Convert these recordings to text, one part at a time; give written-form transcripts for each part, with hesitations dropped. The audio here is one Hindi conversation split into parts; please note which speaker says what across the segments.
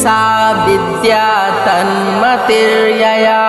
Speaker 1: सा विद्या तन्मतिर्यया।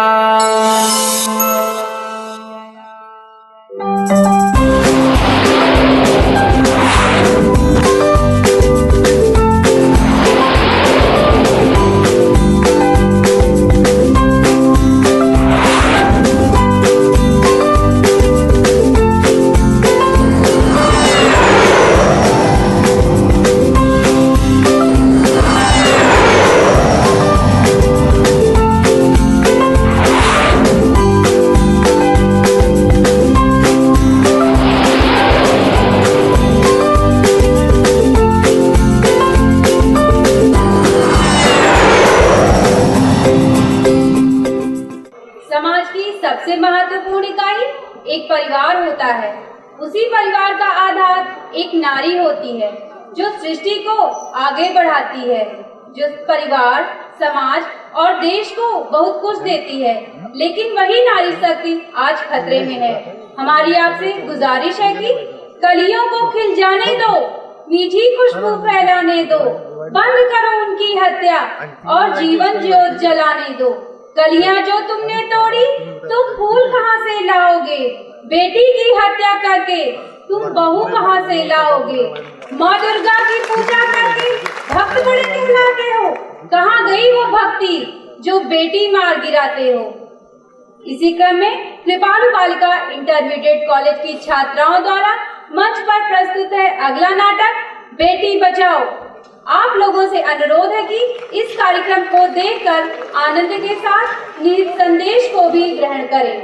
Speaker 2: सबसे महत्वपूर्ण इकाई एक परिवार होता है। उसी परिवार का आधार एक नारी होती है जो सृष्टि को आगे बढ़ाती है, जो परिवार, समाज और देश को बहुत कुछ देती है। लेकिन वही नारी शक्ति आज खतरे में है। हमारी आपसे गुजारिश है कि कलियों को खिल जाने दो, मीठी खुशबू फैलाने दो, बंद करो उनकी हत्या और जीवन ज्योत जलाने दो। कलियां जो तुमने तोड़ी, तुम फूल कहाँ से लाओगे? बेटी की हत्या करके तुम बहू कहाँ से लाओगे? माँ दुर्गा की पूजा करके भक्त बड़े कहलाते हो। कहाँ गई वो भक्ति जो बेटी मार गिराते हो? इसी क्रम में कृपालु बालिका इंटरमीडिएट कॉलेज की छात्राओं द्वारा मंच पर प्रस्तुत है अगला नाटक बेटी बचाओ। आप लोगों से अनुरोध है कि इस कार्यक्रम को देखकर आनंद के साथ निहित संदेश को भी ग्रहण करें।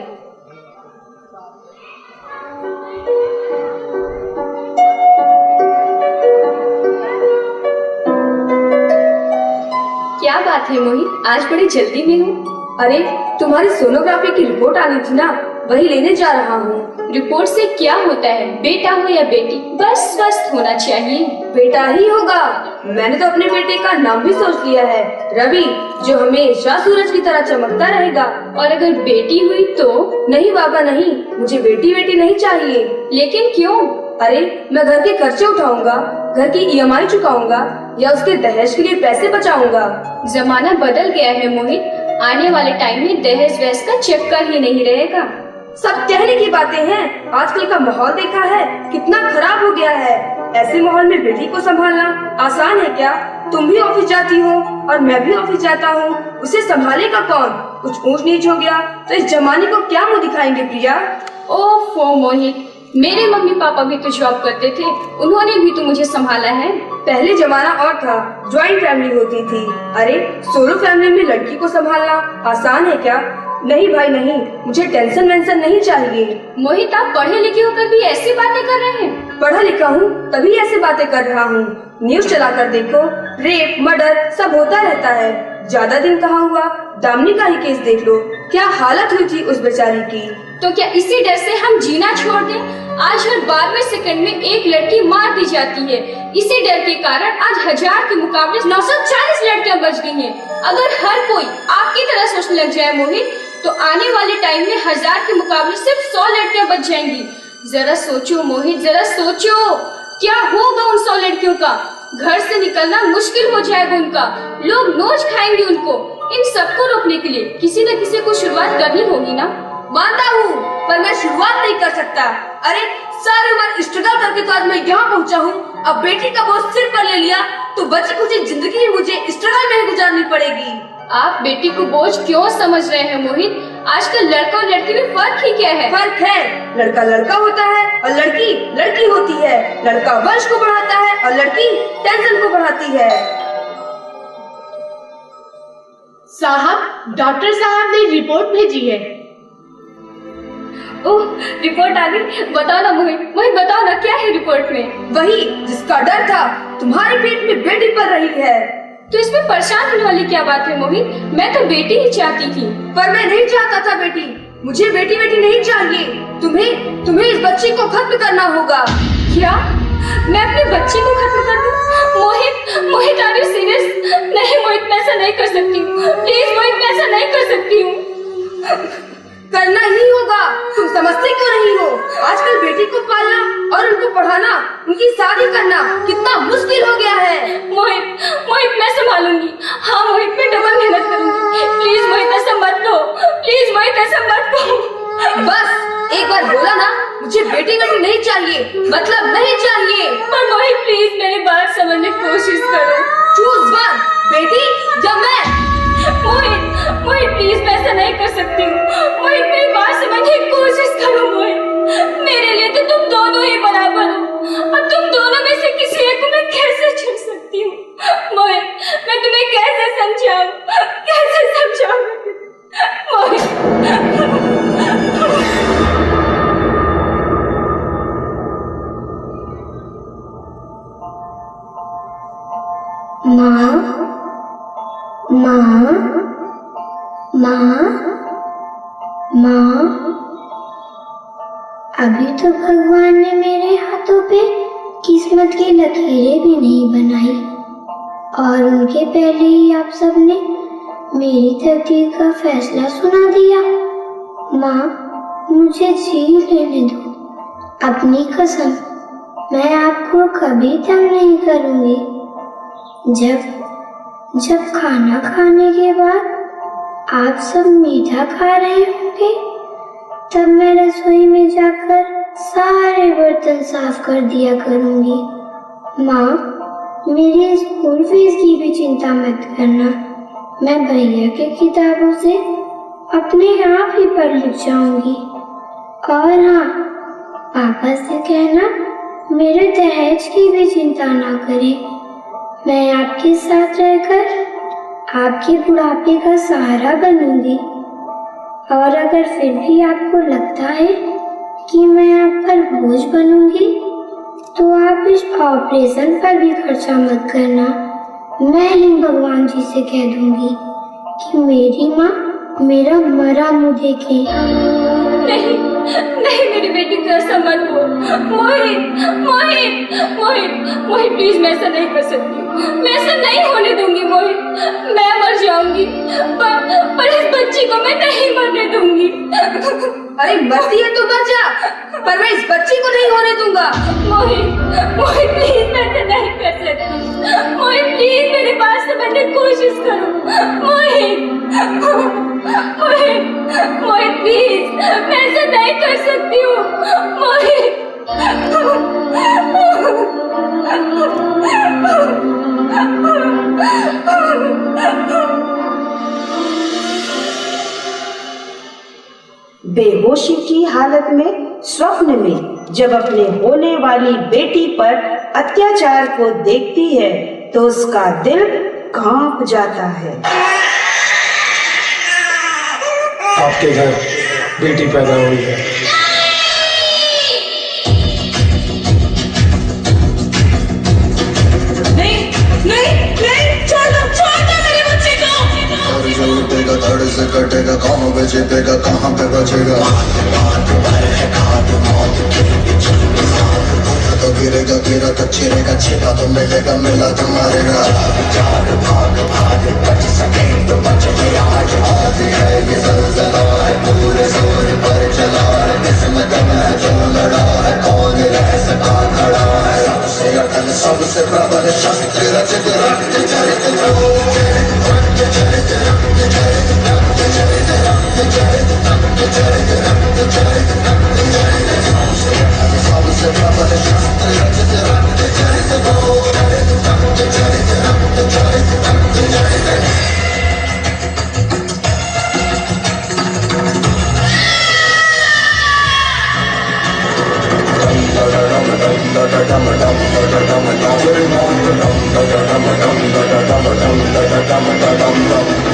Speaker 3: क्या बात है मोहित, आज बड़ी जल्दी में हो? अरे तुम्हारी सोनोग्राफी की रिपोर्ट आनी थी ना, वही लेने जा रहा हूँ। रिपोर्ट से क्या होता है, बेटा हो या बेटी, बस स्वस्थ होना चाहिए। बेटा ही होगा। मैंने तो अपने बेटे का नाम भी सोच लिया है, रवि, जो हमेशा सूरज की तरह चमकता रहेगा। और अगर बेटी हुई तो? नहीं बाबा नहीं, मुझे बेटी बेटी नहीं चाहिए। लेकिन क्यों? अरे मैं घर के खर्चे उठाऊंगा, घर की EMI चुकाऊंगा या उसके दहेज के लिए पैसे बचाऊंगा। जमाना बदल गया है मोहित, आने वाले टाइम में दहेज वहज का चक्कर ही नहीं रहेगा। सब कहने की बातें हैं, आजकल का माहौल देखा है कितना खराब हो गया है। ऐसे माहौल में बेटी को संभालना आसान है क्या? तुम भी ऑफिस जाती हो और मैं भी ऑफिस जाता हूँ, उसे संभालेगा कौन? कुछ ऊंच नीच हो गया तो इस जमाने को क्या मुँह दिखाएंगे प्रिया? ओफो मोहित, मेरे मम्मी पापा भी तो जॉब करते थे, उन्होंने भी तो मुझे संभाला है। पहले जमाना और था, ज्वाइंट फैमिली होती थी। अरे सोलो फैमिली में लड़की को संभालना आसान है क्या? नहीं भाई नहीं, मुझे टेंशन वेंशन नहीं चाहिए। मोहित, आप पढ़े लिखे होकर भी ऐसी बातें कर रहे हैं? पढ़ा लिखा हूँ तभी ऐसी बातें कर रहा हूँ। न्यूज चलाकर देखो, रेप मर्डर सब होता रहता है। ज्यादा दिन कहाँ हुआ, दामिनी का ही केस देख लो, क्या हालत हुई थी उस बेचारी की। तो क्या इसी डर से हम जीना छोड़ दें? आज हर 12वें सेकंड में एक लड़की मार दी जाती है। इसी डर के कारण आज 1000 के मुकाबले 940 लड़कियां बच गई हैं। अगर हर कोई आपकी तरह सोचने लग जाए मोहित, तो आने वाले टाइम में 1000 के मुकाबले सिर्फ 100 लड़कियां बच जाएंगी। जरा सोचो मोहित, जरा सोचो, क्या होगा उन 100 लड़कियों का? घर से निकलना मुश्किल हो जाएगा उनका, लोग नोच खाएंगे उनको। इन सबको रोकने के लिए किसी न किसी को शुरुआत करनी होगी ना। मानता हूँ, पर मैं शुरुआत नहीं कर सकता। अरे सारी उम्र स्ट्रगल करके तो आज मैं यहाँ पहुँचा हूँ। अब बेटी का बोझ सिर पर ले लिया तो बची कुछ जिंदगी मुझे स्ट्रगल में ही गुजारनी पड़ेगी। आप बेटी को बोझ क्यों समझ रहे हैं मोहित? आजकल लड़का और लड़की में फर्क ही क्या है? फर्क है, लड़का लड़का होता है और लड़की लड़की होती है। लड़का वंश को बढ़ाता है और लड़की टेंशन को बढ़ाती है।
Speaker 4: साहब, डॉक्टर साहब ने रिपोर्ट भेजी है।
Speaker 3: ओह, रिपोर्ट आ गई। बताओ ना मोहित, बताओ ना क्या है रिपोर्ट में?
Speaker 2: वही जिसका डर था, तुम्हारे पेट में बेटी पल रही है।
Speaker 3: तो इसमें परेशान होने वाली क्या बात है मोहित? मैं तो बेटी ही चाहती थी।
Speaker 2: पर मैं नहीं चाहता था बेटी, मुझे बेटी बेटी नहीं चाहिए। तुम्हें इस बच्चे को खत्म करना होगा।
Speaker 3: क्या? मैं अपने बच्चे को खत्म कर दूं? मोहित आर यू सीरियस? नहीं मोहित, मैं ऐसा नहीं कर सकती हूँ। प्लीज मोहित, मैं ऐसा नहीं कर सकती हूँ।
Speaker 2: करना ही होगा, तुम समझते क्यों नहीं हो? आजकल बेटी को पालना और उनको पढ़ाना
Speaker 3: उनकी शादी करना कितना मुश्किल हो गया है।
Speaker 1: मोहित मोहित मैं संभालूंगी। हाँ मोहित मैं डबल मेहनत करूंगी। प्लीज मोहित ऐसा मत कहो, प्लीज मोहित ऐसा मत कहो।
Speaker 3: बस एक बार बोला ना, मुझे बेटी नहीं चाहिए, मतलब नहीं चाहिए।
Speaker 1: पर मोहित प्लीज मेरी बात समझने की कोशिश करो।
Speaker 3: चूज वन, बेटी या मैं।
Speaker 1: मोहित प्लीज मैं ऐसा नहीं कर सकती हूँ। मोहित मेरी बात समझने की कोशिश करो। मोहित मेरे लिए तो तुम दोनों ही बराबर हो। अब तुम दोनों में से किसी एक को मैं कैसे चुन सकती हूँ? मोहित मैं तुम्हें कैसे समझाऊं, कैसे समझाऊं मोहित।
Speaker 5: माँ माँ माँ माँ, अभी तो भगवान ने मेरे हाथों पे किस्मत की लकीरें भी नहीं बनाई और उनके पहले ही आप सबने मेरी तकदीर का फैसला सुना दिया। माँ मुझे जी लेने दो, अपनी कसम मैं आपको कभी तंग नहीं करूँगी। जब खाना खाने के बाद आप सब मीठा खा रहे होंगे तब मैं रसोई में जाकर सारे बर्तन साफ कर दिया करूँगी। माँ मेरी स्कूल फीस की भी चिंता मत करना, मैं भैया की किताबों से अपने आप ही पढ़ लिख जाऊँगी। और हाँ, पापा से कहना मेरे दहेज की भी चिंता ना करें, मैं आपके साथ रहकर आपके बुढ़ापे का सहारा बनूंगी। और अगर फिर भी आपको लगता है कि मैं आप पर बोझ बनूंगी तो आप इस ऑपरेशन पर भी खर्चा मत करना। मैं ही भगवान जी से कह दूंगी कि मेरी माँ मेरा मरा मुँह देखे।
Speaker 1: नहीं नहीं मेरी बेटी तो ऐसा मत बोल। मोहित मोहित मोहित मोहित प्लीज मैं ऐसा नहीं कर सकती, मैं ऐसा नहीं होने दूंगी। मोहित मैं मर जाऊंगी पर इस बच्ची को मैं नहीं मरने दूंगी।
Speaker 3: अरे मरती है तो मर जा, पर मैं इस बच्ची को नहीं होने दूंगा।
Speaker 1: मोहित प्लीज मैं ऐसा नहीं कर सकती। मोहित प्लीज मेरी बात समझने की कोशिश करो। मोहित प्लीज मैं ऐसा नहीं कर सकती हूँ। मोहित
Speaker 6: बेहोशी की हालत में स्वप्न में जब अपने होने वाली बेटी पर अत्याचार को देखती है तो उसका दिल कांप जाता है।
Speaker 7: आपके घर बेटी पैदा हुई है।
Speaker 8: धड़ से कटेगा, कौन बेचेगा, कहाँ पे बचेगा। तो गिरेगा गिरा तो चिरेगा, छिपा तो मिलेगा, मिला तो मारेगा। भाग भाग बच सके तो बच गया, आज है ये ज़लज़ला है, पूरे जोर पर चला है, किस्मत में जो लड़ा है, कौन रह सका खड़ा है। सबसे अकल सबसे प्रबल शस्त्र रचित रक्त चरित सबसे प्रबल शस्त्र रचित रक्त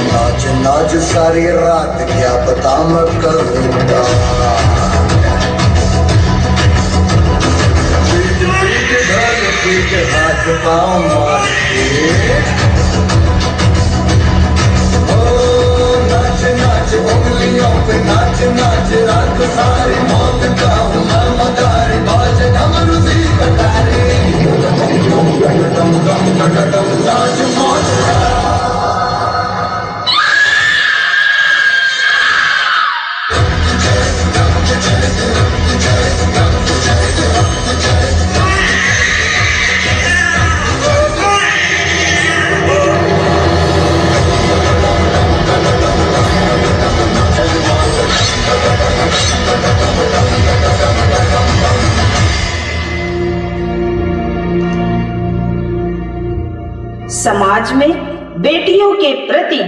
Speaker 8: नाच नाच सारी रात क्या पता मैं करूँगा। हाथ पाँव मार के नाच नाच उंगलियों पे नाच नाच, रात सारी मौत का हूँ मैं मदारी, बाज डमरू सी कटारी, डम डम डम नाच मौत।
Speaker 6: समाज में बेटियों के प्रति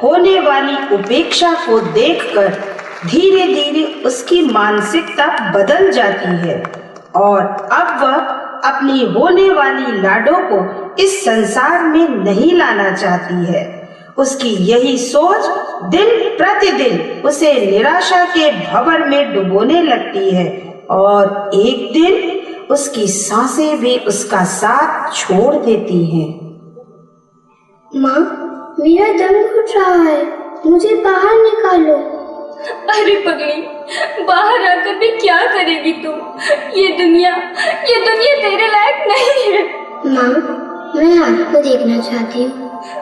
Speaker 6: होने वाली उपेक्षा को देखकर धीरे धीरे उसकी मानसिकता बदल जाती है और अब वह अपनी होने वाली लाडो को इस संसार में नहीं लाना चाहती है। उसकी यही सोच दिन प्रतिदिन उसे निराशा के भंवर में डुबोने लगती है और एक दिन उसकी सांसें भी उसका साथ छोड़ देती हैं।
Speaker 5: माँ, मेरा दम घुट रहा है, मुझे बाहर निकालो।
Speaker 1: अरे पगली, बाहर आकर भी क्या करेगी तू? ये दुनिया तेरे लायक नहीं है।
Speaker 5: माँ, मैं आपको देखना चाहती हूँ,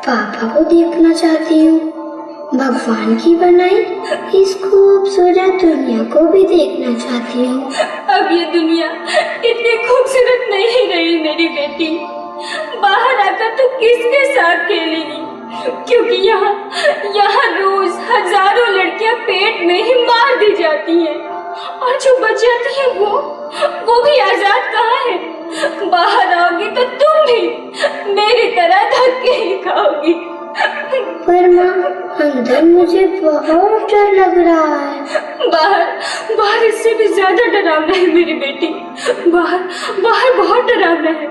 Speaker 5: पापा को देखना चाहती हूँ, भगवान की बनाई इस खूबसूरत दुनिया को भी देखना चाहती हूँ।
Speaker 1: अब ये दुनिया इतनी खूबसूरत नहीं रही मेरी बेटी। बाहर आकर तू किसके साथ खेलेगी? क्योंकि यहाँ रोज हजारों लड़कियां पेट में ही मार दी जाती हैं और जो बच जाती है वो भी आजाद कहाँ है? बाहर आओगी तो तुम भी मेरी तरह धक्के ही खाओगी।
Speaker 5: पर माँ, अंदर मुझे बहुत डर लग रहा है।
Speaker 1: बाहर इससे भी ज्यादा डरावना है मेरी बेटी। बाहर बहुत डरावना है।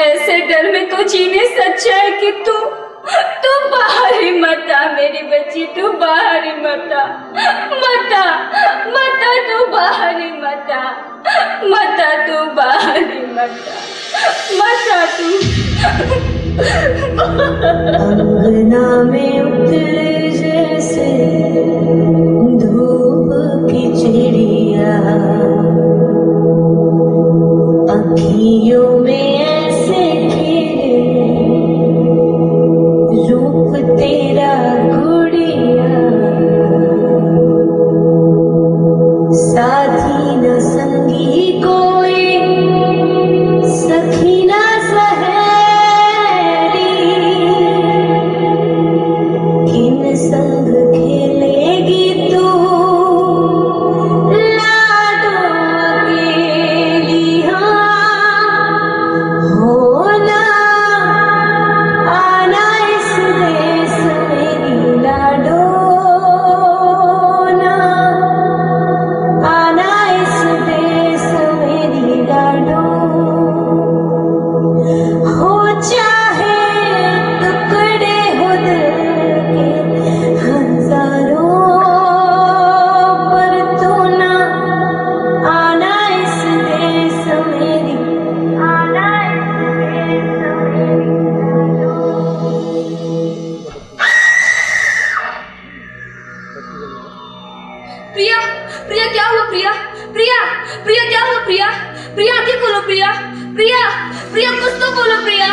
Speaker 1: ऐसे डर में तो जीने सच्चा है कि तू बाहर ही मत आ मेरी बच्ची, तू बाहर ही मत आ, तू बाहर ही मत आ, तू बाहर ही मत आ तू।
Speaker 9: अंगना में उतरे जैसे धूप की चिड़िया, अखियों में ऐसे खेले रूप तेरा गुड़िया, साथी न संगी कोई, सखी न सहेली, किन संग खेलेगी तू लाडो अकेली। होना आना इस देश मेरी लाडो, ना आना इस देश मेरी लाडो। हो चाहे टुकड़े हो दिल के हजारों, पर तू ना आना इस देश मेरी, आना इस देश मेरी लाडो।
Speaker 1: प्रिया क्या हुआ? प्रिया क्या हुआ? प्रिया आंखें खोलो। प्रिया कुछ तो बोलो। प्रिया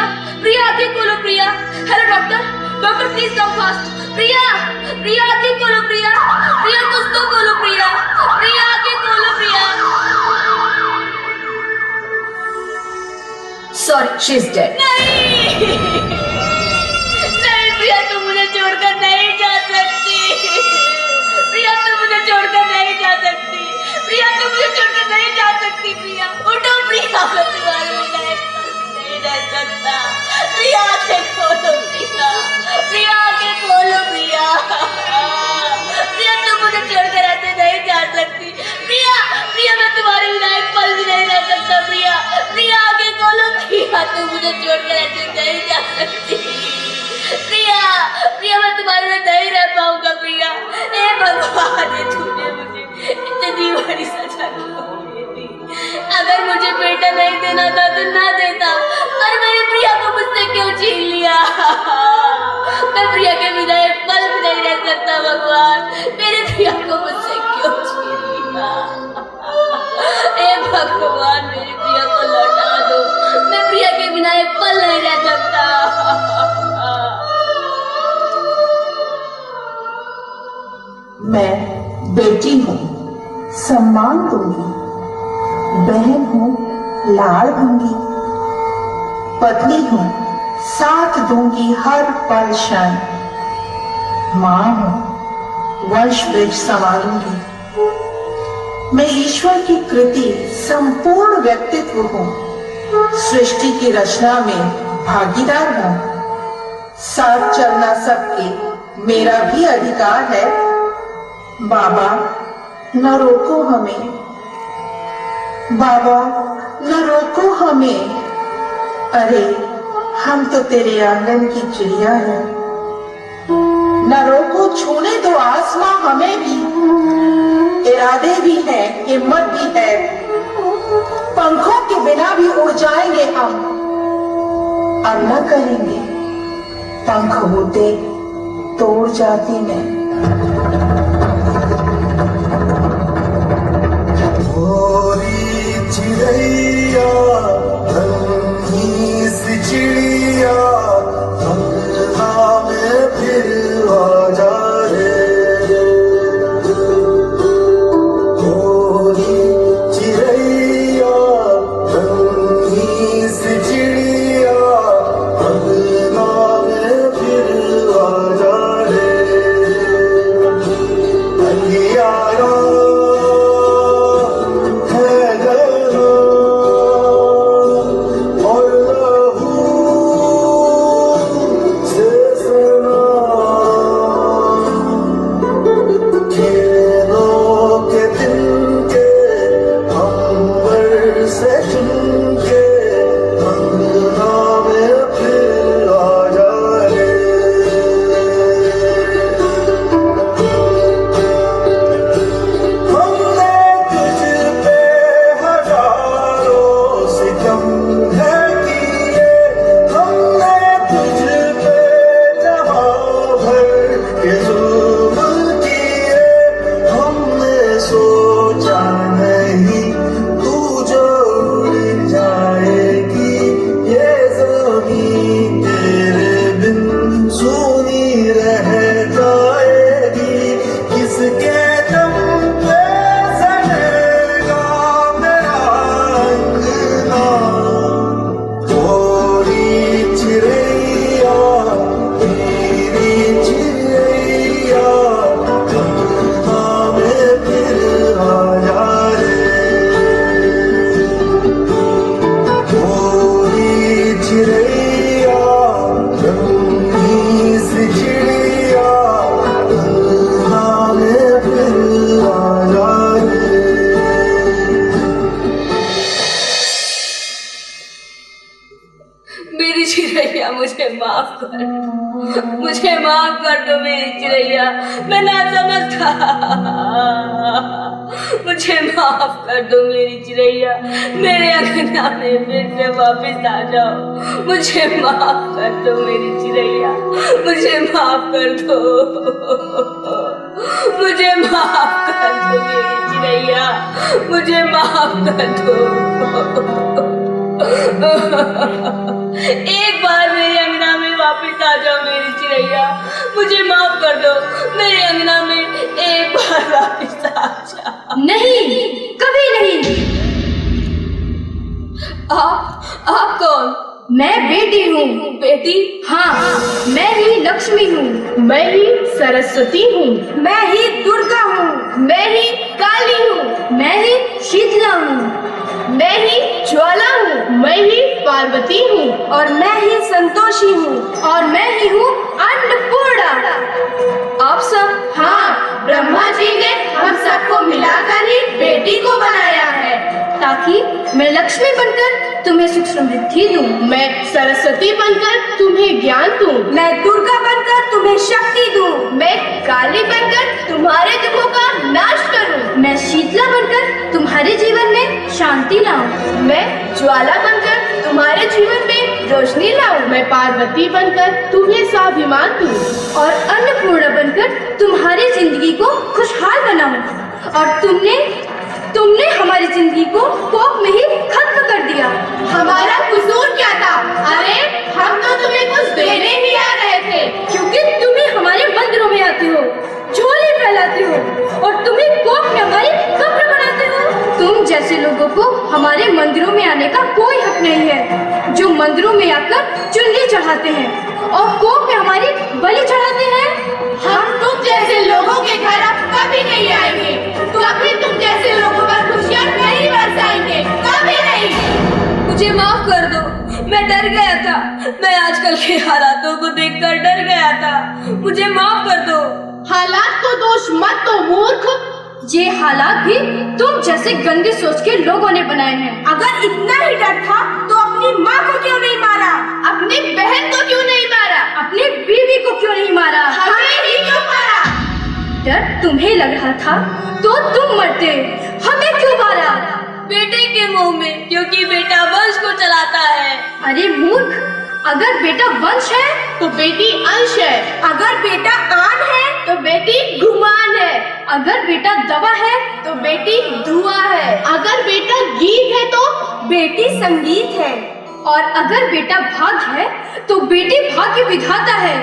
Speaker 1: आंखें खोलो। Priya, hello doctor please come fast. Priya आंखें खोलो। प्रिया कुछ तो बोलो। प्रिया आंखें खोलो।
Speaker 3: Sorry, she is dead.
Speaker 1: नहीं प्रिया, तुम मुझे छोड़कर नहीं जा सकती। प्रिया, तुम मुझे छोड़कर नहीं जा सकती। प्रिया, उठो प्रिया, मैं तुम्हारे बिना एक पल नहीं रह सकता। प्रिया आंखें खोलो। प्रिया आंखें खोलो। प्रिया, तुम मुझे छोड़कर ऐसे नहीं जा सकती। प्रिया, मैं तुम्हारे बिना एक पल भी नहीं रह सकता। प्रिया आंखें खोलो। प्रिया, तुम मुझे छोड़कर ऐसे नहीं जा सकती। प्रिया, मैं तुम्हारे बिना नहीं रह पाऊंगा। प्रिया, हे भगवान, तूने मुझे इतनी बड़ी सजा क्यों दी? अगर मुझे बेटा नहीं देना था तो ना देता, पर मेरी प्रिया को मुझसे क्यों छीन लिया? मैं प्रिया के बिना एक पल भी नहीं रह सकता। भगवान, मेरी प्रिया को मुझसे क्यों छीन लिया? हे भगवान, मेरी प्रिया को लौटा दो। मैं प्रिया के बिना एक पल नहीं रह सकता।
Speaker 10: मैं बेटी हूँ, सम्मान दूंगी, बहन हूँ, लाड़ दूंगी, पत्नी हूँ, साथ दूंगी हर पल क्षण, माँ हूँ, वंश वृक्ष संभालूंगी। मैं ईश्वर की कृति संपूर्ण व्यक्तित्व हूँ, सृष्टि की रचना में भागीदार हूँ, साथ चलना सबके मेरा भी अधिकार है। बाबा न रोको हमें, बाबा न रोको हमें। अरे हम तो तेरे आंगन की चिड़िया हैं। न रोको, छूने दो आसमां हमें भी। इरादे भी हैं, हिम्मत भी है। पंखों के बिना भी उड़ जाएंगे हम। अब न करेंगे, पंख होते तो उड़ जाती मैं।
Speaker 8: चिड़ैया रंगी सी चिड़िया पंखा में फिर आ जा रे। गोरी चिड़ैया रंगी सी चिड़िया पंखा में फिर आ जा रे। अंगियारा
Speaker 1: मुझे माफ कर दो मेरी चिड़ैया, मैं ना समझ था। मुझे माफ कर दो मेरी चिड़ैया, मेरे अंगना में फिर से वापस आ जाओ। मुझे माफ कर दो मेरी चिड़ैया, मुझे माफ कर दो, मुझे माफ कर दो मेरी चिड़ैया, मुझे माफ कर दो। एक बार मेरे अंगना में वापस आ जाओ मेरी चिड़ैया, मुझे माफ कर दो। मेरे अंगना में एक बार वापस आ जाओ।
Speaker 3: नहीं, कभी नहीं। आप कौन? मैं बेटी हूँ।
Speaker 1: बेटी?
Speaker 3: हाँ, मैं ही लक्ष्मी हूँ।
Speaker 4: मैं ही सरस्वती हूँ।
Speaker 3: मैं ही दुर्गा हूँ। मैं ही काली हूँ। मैं ही शीतला हूँ। मैं ही ज्वाला हूँ।
Speaker 4: मैं ही पार्वती हूँ।
Speaker 3: और मैं ही संतोषी हूँ। और मैं ही हूँ अन्नपूर्णा। आप सब?
Speaker 4: हाँ, ब्रह्मा जी ने हम सबको मिलाकर ही बेटी को बनाया है,
Speaker 3: ताकि मैं लक्ष्मी बनकर तुम्हें सुख समृद्धि दूं।
Speaker 4: मैं सरस्वती बनकर तुम्हें ज्ञान दूं।
Speaker 3: मैं दुर्गा बनकर तुम्हें शक्ति दूं।
Speaker 4: मैं काली बनकर तुम्हारे दुखों का नाश करूं।
Speaker 3: मैं शीतला बनकर तुम्हारे जीवन में शांति लाऊं।
Speaker 4: मैं ज्वाला बनकर तुम्हारे जीवन में रोशनी लाऊं। मैं पार्वती बनकर तुम्हें स्वाभिमान दूं।
Speaker 3: और अन्नपूर्णा बनकर तुम्हारी जिंदगी को खुशहाल बनाऊं। और तुमने हमारी जिंदगी को कोप में ही खत्म कर दिया।
Speaker 4: हमारा कसूर क्या था? अरे हम तो तुम्हें कुछ देने ही आ रहे थे।
Speaker 3: क्योंकि तुम्हें हमारे मंदिरों में आते हो, झोले फैलाते हो और तुम्हें कोप में हमारी कब्र बनाते हो। तुम जैसे लोगों को हमारे मंदिरों में आने का कोई हक नहीं है, जो मंदिरों में आकर चुनरी चढ़ाते हैं और कोप में हमारी बलि चढ़ाते हैं।
Speaker 4: हम तुम जैसे लोगों के घर अब कभी नहीं आएंगे। कभी तुम जैसे लोगों पर खुशियाँ नहीं बरसाएंगे, कभी नहीं।
Speaker 1: मुझे माफ कर दो, मैं डर गया था। मैं आजकल के हालातों को देखकर डर गया था। मुझे माफ कर दो।
Speaker 4: हालात को दोष मत दो मूर्ख।
Speaker 2: ये हालात भी तुम जैसे गंदी सोच के लोगों ने बनाए हैं।
Speaker 4: अगर इतना ही डर था तो अपनी माँ को क्यों नहीं मारा? अपनी बहन को क्यों नहीं मारा?
Speaker 2: अपनी बीवी को क्यों नहीं मारा?
Speaker 4: हमें ही क्यों मारा?
Speaker 2: डर तुम्हें लग रहा था तो तुम मरते, हमें क्यों मारा?
Speaker 1: बेटे के मुंह में, क्योंकि बेटा वंश को चलाता है।
Speaker 2: अरे मूर्ख, अगर बेटा वंश है
Speaker 4: तो बेटी अंश है। अगर बेटा आन है तो बेटी गुमान है।
Speaker 2: अगर बेटा दवा है
Speaker 4: तो बेटी धुआं है। अगर बेटा गीत है तो बेटी संगीत है।
Speaker 2: और अगर बेटा भाग्य है तो बेटी भाग्य विधाता है,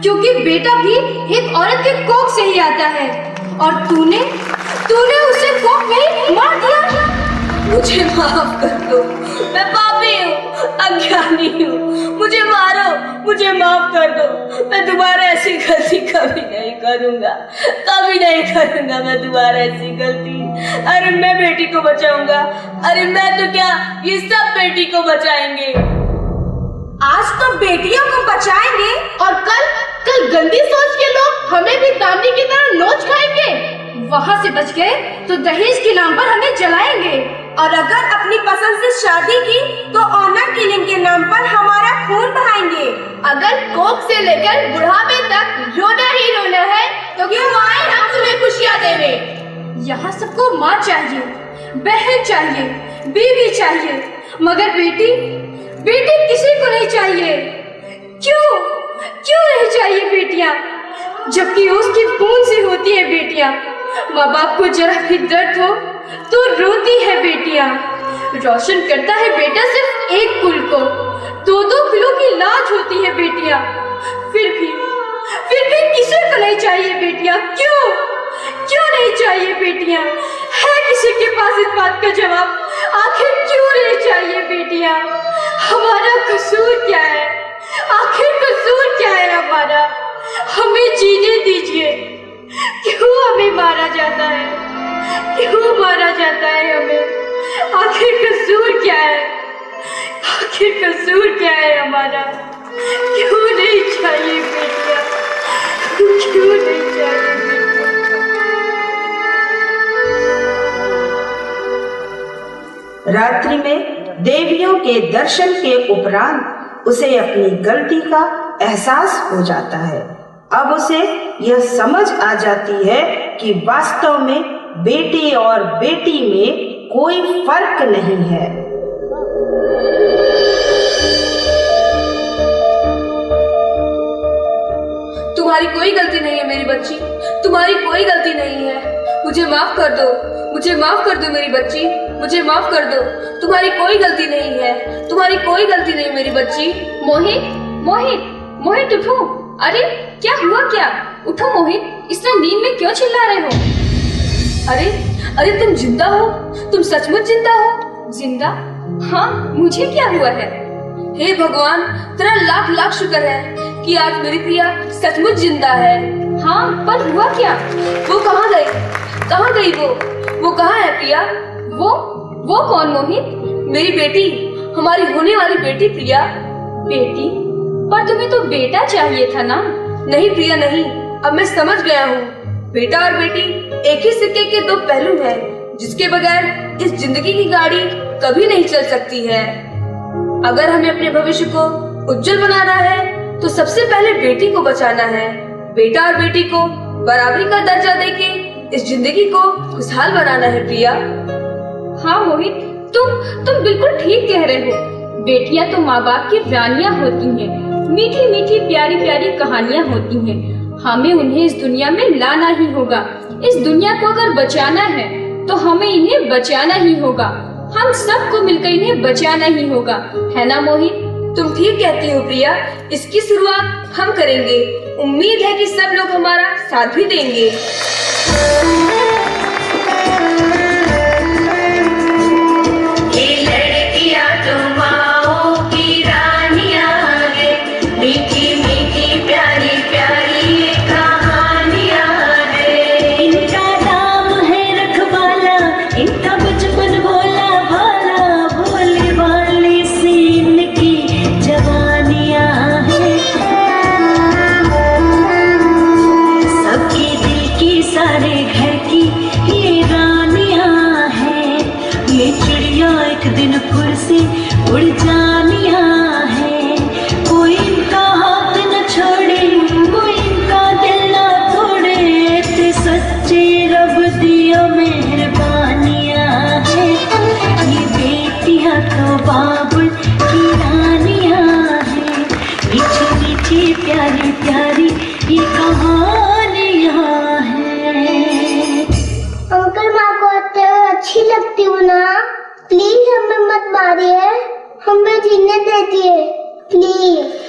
Speaker 2: क्योंकि बेटा भी एक औरत के कोख से ही आता है। और तूने उसे कोख में मार दिया।
Speaker 1: मुझे माफ कर दो, मैं पापी हूँ, अज्ञानी हूँ। मुझे मारो, मुझे माफ कर दो। मैं दोबारा ऐसी गलती कभी नहीं करूँगा, कभी नहीं करूँगा मैं दोबारा ऐसी गलती। अरे मैं बेटी को बचाऊंगा। अरे मैं तो क्या, ये सब बेटी को बचाएंगे।
Speaker 4: आज तो बेटियों को बचाएंगे और कल गंदी सोच के लोग हमें भी दामनी की तरह नोच खाएंगे।
Speaker 2: वहाँ से बच गए तो दहेज के नाम पर हमें जलाएंगे।
Speaker 4: और अगर अपनी पसंद से शादी की तो ऑनर किलिंग के नाम पर हमारा खून बहाएंगे। अगर कोख से लेकर बुढ़ापे तक रोना ही रोना है तो क्यों आए हम तुम्हें खुशियाँ देने।
Speaker 2: यहाँ सबको माँ चाहिए, बहन चाहिए, बीवी चाहिए, मगर बेटी किसी को नहीं चाहिए। क्यों नहीं चाहिए बेटियाँ, जबकि उसकी खून से होती है बेटियाँ। माँ बाप को जरा भी दर्द हो तो रोती है बेटियाँ। रोशन करता है बेटा सिर्फ एक कुल को, 2-2 किलो की लाज होती है बेटियाँ। फिर भी किसी को नहीं चाहिए बेटियाँ। क्यों नहीं चाहिए बेटियाँ? है किसी के पास इस बात का जवाब? आखिर क्यों नहीं चाहिए बेटियाँ? हमारा कसूर क्या है? आखिर कसूर क्या है हमारा? हमें जीने दीजिए। क्यों हमें मारा जाता है? क्यों मारा जाता है हमें? आखिर कसूर क्या है? आखिर कसूर क्या है हमारा? क्यों नहीं चाहिए बेटियाँ? क्यों नहीं चाहिए बेटियाँ?
Speaker 6: रात्रि में देवियों के दर्शन के उपरांत उसे अपनी गलती का एहसास हो जाता है। अब उसे यह समझ आ जाती है कि वास्तव में बेटे और बेटी में कोई फर्क नहीं है।
Speaker 1: तुम्हारी कोई गलती नहीं है मेरी बच्ची, तुम्हारी कोई गलती नहीं है। मुझे माफ कर दो, मुझे माफ कर दो मेरी बच्ची, मुझे माफ कर दो। तुम्हारी कोई गलती नहीं है, तुम्हारी कोई गलती नहीं मेरी बच्ची।
Speaker 3: मोहित उठो। अरे क्या हुआ क्या? उठो मोहित, इस तरह नींद में क्यों चिल्ला रहे हो?
Speaker 1: अरे तुम जिंदा हो? तुम सचमुच जिंदा हो?
Speaker 3: जिंदा? हाँ, मुझे क्या हुआ है?
Speaker 1: हे भगवान, तेरा लाख लाख शुक्र है कि आज मेरी प्रिया सचमुच जिंदा है।
Speaker 3: हाँ, पर हुआ क्या?
Speaker 1: वो कहाँ गई वो कहाँ है प्रिया?
Speaker 3: वो कौन मोहित?
Speaker 1: मेरी बेटी, हमारी होने वाली बेटी प्रिया।
Speaker 3: बेटी? पर तुम्हें तो बेटा चाहिए था ना?
Speaker 1: नहीं प्रिया नहीं, अब मैं समझ गया हूँ। बेटा और बेटी एक ही सिक्के के दो पहलू हैं, जिसके बगैर इस जिंदगी की गाड़ी कभी नहीं चल सकती है। अगर हमें अपने भविष्य को उज्जवल बनाना है तो सबसे पहले बेटी को बचाना है। बेटा और बेटी को बराबरी का दर्जा देके इस जिंदगी को खुशहाल बनाना है प्रिया।
Speaker 3: हाँ मोहित, तुम बिल्कुल ठीक कह रहे हो। बेटियां तो माँ बाप की रानियां होती हैं, मीठी मीठी प्यारी प्यारी कहानियां होती हैं। हमें उन्हें इस दुनिया में लाना ही होगा। इस दुनिया को अगर बचाना है तो हमें इन्हें बचाना ही होगा। हम सबको मिलकर इन्हें बचाना ही होगा, है ना मोहित?
Speaker 1: तुम ठीक कहती हो प्रिया, इसकी शुरुआत हम करेंगे। उम्मीद है कि सब लोग हमारा साथ भी देंगे।
Speaker 9: ये लड़कियां तो माओ की रानियां है, मीठी मीठी प्यारी प्यारी ये कहानियां है। इनका नाम है रखवाला, इनका बचपन भोला भाला, भोले भाले सी इनकी बाबुल से उड़ जानिया है। कोई इनका हाथ न छोड़े, कोई इनका दिल न तोड़े, ते सच्चे रब दिया मेहरबानिया है। ये बेटियां तो बाबुल की रानिया है। मीठी मीठी प्यारी प्यारी ये कहानियां हैं।
Speaker 5: अंकल माँ को अच्छी लगती हूँ ना, प्लीज हमें मत मारिए, हमें जीने दीजिए प्लीज।